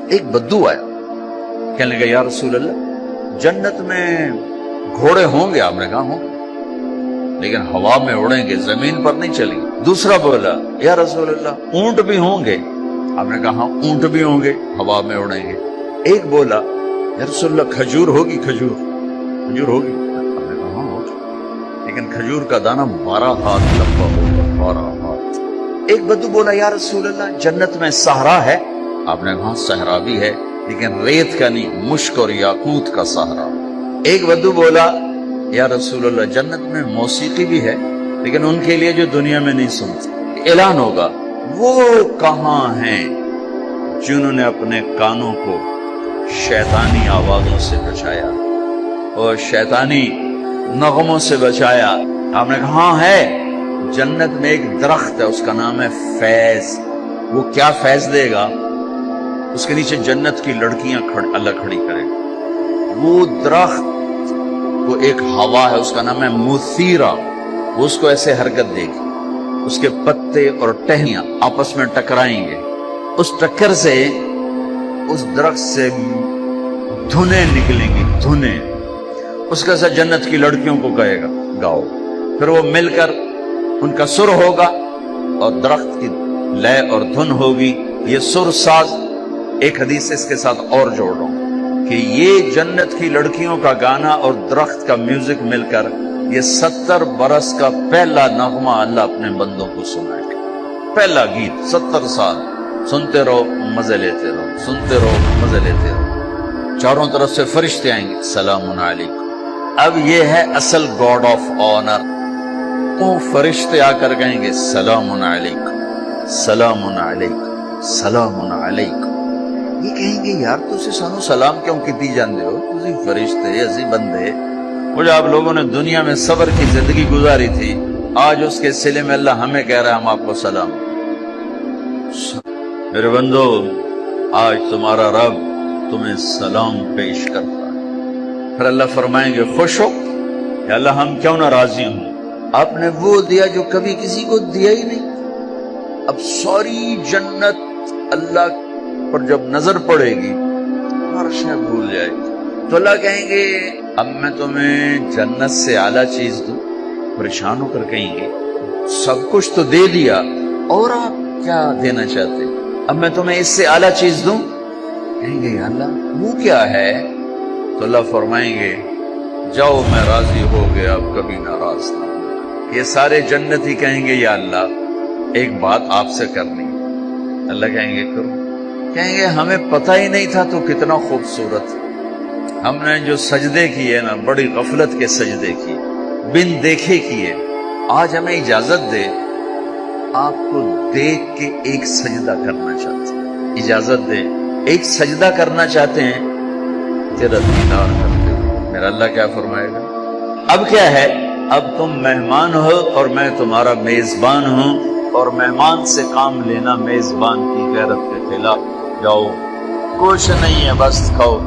ایک بدو آیا، کہنے لگا یا رسول اللہ جنت میں گھوڑے ہوں گے؟ آپ نے کہا ہوں گے لیکن ہوا میں اڑیں گے، زمین پر نہیں چلیں گے۔ دوسرا بولا یا رسول اللہ اونٹ بھی ہوں گے؟ آپ نے کہا ہاں اونٹ بھی ہوں گے، ہوا میں اڑیں گے۔ ایک بولا یا رسول اللہ کھجور ہوگی؟ کھجور ہوگی؟ آپ نے کہا ہاں ہوگی، لیکن کھجور کا دانہ 12 ہاتھ لمبا ہوگا، 12 ہاتھ۔ ایک بدو بولا یا رسول اللہ جنت میں صحرا ہے؟ آپ نے کہا صحرا بھی ہے لیکن ریت کا نہیں، مشک اور یاقوت کا صحرا۔ ایک بدو بولا یا رسول اللہ جنت میں موسیقی بھی ہے لیکن ان کے لیے جو دنیا میں نہیں سنتے۔ اعلان ہوگا وہ کہاں ہیں جنہوں نے اپنے کانوں کو شیطانی آوازوں سے بچایا اور شیطانی نغموں سے بچایا؟ آپ نے کہا ہاں ہے، جنت میں ایک درخت ہے اس کا نام ہے فیض۔ وہ کیا فیض دے گا؟ اس کے نیچے جنت کی لڑکیاں اللہ کھڑی کرے گا۔ وہ درخت وہ ایک ہوا ہے اس کا نام ہے مثیرہ، وہ اس کو ایسے حرکت دے گی، اس کے پتے اور ٹہنیاں آپس میں ٹکرائیں گے، اس ٹکر سے اس درخت سے دھنیں نکلیں گی، دھنیں۔ اس کا ساتھ جنت کی لڑکیوں کو کہے گا گاؤ، پھر وہ مل کر ان کا سر ہوگا اور درخت کی لے اور دھن ہوگی۔ یہ سر ساز ایک حدیث اس کے ساتھ اور جوڑ رہا ہوں کہ یہ جنت کی لڑکیوں کا گانا اور درخت کا میوزک مل کر یہ 70 برس کا پہلا نغمہ اللہ اپنے بندوں کو سنائے گا۔ پہلا گیت 70 سال سنتے رہو، مزے لیتے رہو، سنتے رہو، مزے لیتے رہو۔ چاروں طرف سے فرشتے آئیں گے سلام علیکم۔ اب یہ ہے اصل گاڈ آف آنر۔ وہ فرشتے آ کر کہیں گے سلام علیکم، سلام علیکم، سلام علیکم۔ یہ کہیں گے یار تسی سانو سلام کیوں کیتی جاندے ہو؟ تسی فرشتے اسی بندے، مجھے آپ لوگوں نے دنیا میں صبر کی زندگی گزاری تھی، آج اس کے صلے میں اللہ ہمیں کہہ رہا ہے ہم آپ کو سلام۔ میرے بندو آج تمہارا رب تمہیں سلام پیش کرتا ہے۔ پھر اللہ فرمائیں گے خوش ہو کہ اللہ ہم کیوں نہ راضی ہوں، آپ نے وہ دیا جو کبھی کسی کو دیا ہی نہیں۔ اب ساری جنت اللہ پر جب نظر پڑے گی ہر شے بھول جائے گی، تو اللہ کہیں گے اب میں تمہیں جنت سے اعلیٰ چیز دوں؟ پریشان ہو کر کہیں گے سب کچھ تو دے دیا اور آپ کیا دینا چاہتے؟ اب میں تمہیں اس سے اعلیٰ چیز دوں؟ کہیں گے یا اللہ وہ کیا ہے؟ تو اللہ فرمائیں گے جاؤ میں راضی ہو گیا، اب کبھی ناراض نہ ہوں۔ یہ سارے جنتی کہیں گے یا اللہ ایک بات آپ سے کرنی ہے۔ اللہ کہیں گے کرو۔ کہیں گے ہمیں پتہ ہی نہیں تھا تو کتنا خوبصورت، ہم نے جو سجدے کیے نا بڑی غفلت کے سجدے کیے، بن دیکھے کیے، آج ہمیں اجازت دے آپ کو دیکھ کے ایک سجدہ کرنا چاہتے ہیں، اجازت دے ایک سجدہ کرنا چاہتے ہیں، تیرا دیدار کرتے ہیں۔ میرا اللہ کیا فرمائے گا اب کیا ہے؟ اب تم مہمان ہو اور میں تمہارا میزبان ہوں، اور مہمان سے کام لینا میزبان کی غیرت کے خلاف۔ جاؤ کچھ نہیں ہے، بس کھاؤ۔